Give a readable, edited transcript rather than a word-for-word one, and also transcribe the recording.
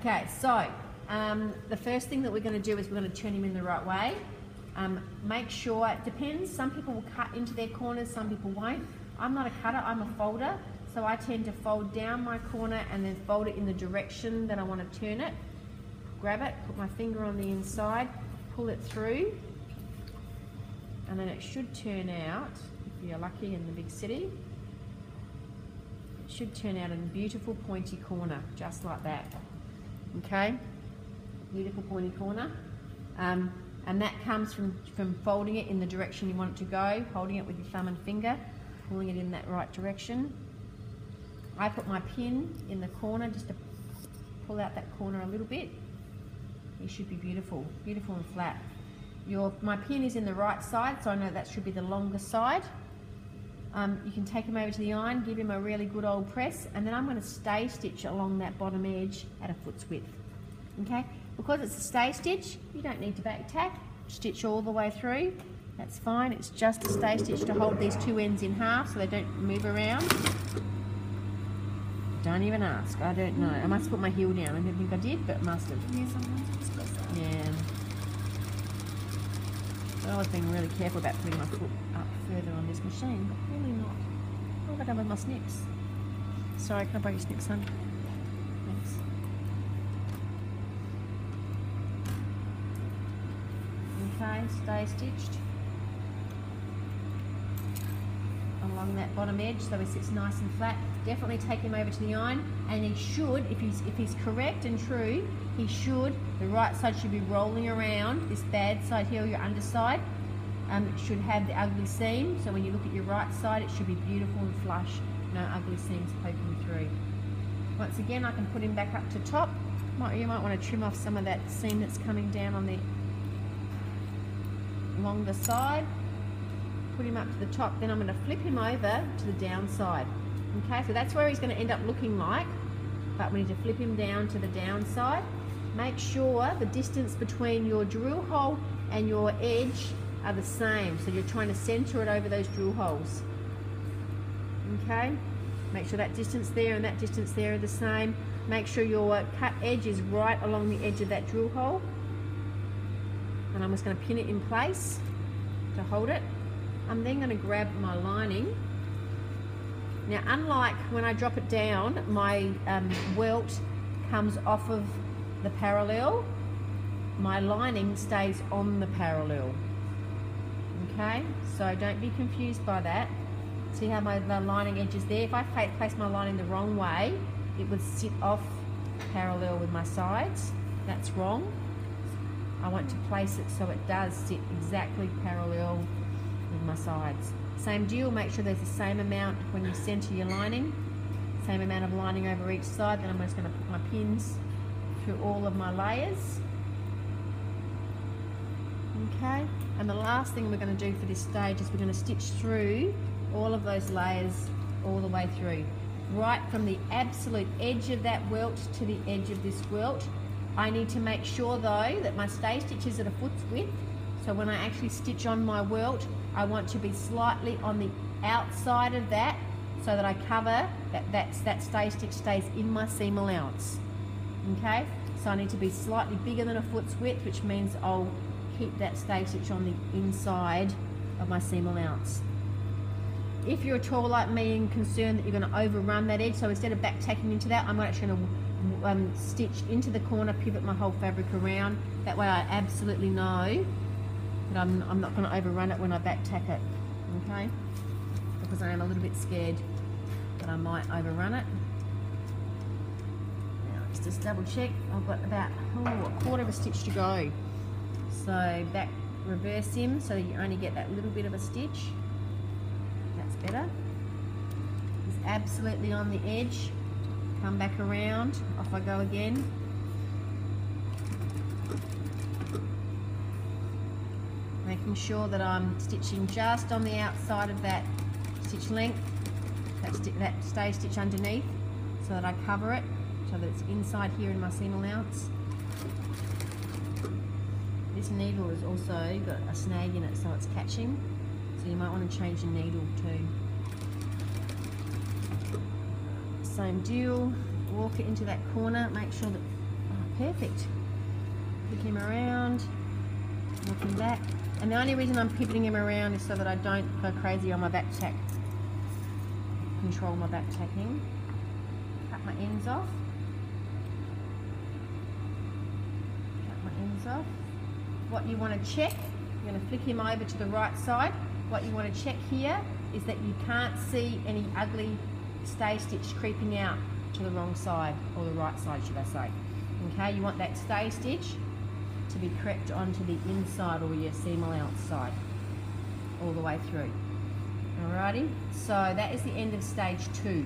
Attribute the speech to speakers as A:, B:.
A: Okay, so the first thing that we're going to do is we're going to turn him in the right way. Make sure, it depends, some people will cut into their corners, some people won't. I'm not a cutter, I'm a folder, so I tend to fold down my corner and then fold it in the direction that I want to turn it. Grab it, put my finger on the inside, pull it through, and then it should turn out, if you're lucky in the big city, it should turn out in a beautiful pointy corner, just like that. Okay, beautiful pointy corner. And that comes from folding it in the direction you want it to go, holding it with your thumb and finger, pulling it in that right direction. I put my pin in the corner just to pull out that corner a little bit. It should be beautiful, beautiful and flat. My pin is in the right side, so I know that should be the longer side. You can take him over to the iron, give him a really good old press, and then I'm going to stay stitch along that bottom edge at a foot's width. Okay, because it's a stay stitch, you don't need to back tack, stitch all the way through. That's fine, it's just a stay stitch to hold these two ends in half so they don't move around. Don't even ask, I don't know. I must have put my heel down. I don't think I did, but must have. Yeah. I was being really careful about putting my foot up further on this machine, but really not. What have I done with my snips? Sorry, can I borrow your snips, son? Thanks. Okay, stay stitched along that bottom edge so he sits nice and flat. Definitely take him over to the iron, and he should, if he's correct and true, he should, the right side should be rolling around. This bad side here, your underside, should have the ugly seam. So when you look at your right side, it should be beautiful and flush, no ugly seams poking through. Once again, I can put him back up to top. You might want to trim off some of that seam that's coming down on the longer side. Put him up to the top, then I'm going to flip him over to the downside. Okay, so that's where he's going to end up looking like, but we need to flip him down to the downside. Make sure the distance between your drill hole and your edge are the same, so you're trying to center it over those drill holes. Okay, make sure that distance there and that distance there are the same. Make sure your cut edge is right along the edge of that drill hole, and I'm just going to pin it in place to hold it. I'm then going to grab my lining. Now, unlike when I drop it down, my welt comes off of the parallel. My lining stays on the parallel. Okay, so don't be confused by that. See how the lining edge is there? If I place my lining the wrong way, it would sit off parallel with my sides. That's wrong. I want to place it so it does sit exactly parallel with my sides. Same deal, make sure there's the same amount when you center your lining, same amount of lining over each side. Then I'm just going to put my pins through all of my layers. Okay, and the last thing we're going to do for this stage is we're going to stitch through all of those layers all the way through, right from the absolute edge of that welt to the edge of this welt. I need to make sure though that my stay stitch is at a foot's width, so when I actually stitch on my welt, I want to be slightly on the outside of that so that I cover that stay stitch stays in my seam allowance. Okay, so I need to be slightly bigger than a foot's width, which means I'll keep that stay stitch on the inside of my seam allowance. If you're tall like me and concerned that you're going to overrun that edge, so instead of back tacking into that, I'm actually going to stitch into the corner, pivot my whole fabric around. That way I absolutely know that I'm not going to overrun it when I back tack it, okay? Because I am a little bit scared that I might overrun it. Now let's just double check. I've got about a quarter of a stitch to go. So back, reverse him so that you only get that little bit of a stitch. That's better. He's absolutely on the edge. Come back around, off I go again. Making sure that I'm stitching just on the outside of that stitch length, that stay stitch underneath, so that I cover it, so that it's inside here in my seam allowance. This needle has also got a snag in it, so it's catching, so you might want to change your needle too. Same deal, walk it into that corner, make sure that, perfect. Flick him around, looking back. And the only reason I'm pivoting him around is so that I don't go crazy on my back tack. Control my back tacking. Cut my ends off. Cut my ends off. What you want to check, you're going to flick him over to the right side. What you want to check here is that you can't see any ugly stay stitch creeping out to the wrong side, or the right side should I say. Okay, you want that stay stitch to be crept onto the inside or your seam allowance side all the way through. Alrighty, so that is the end of stage 2.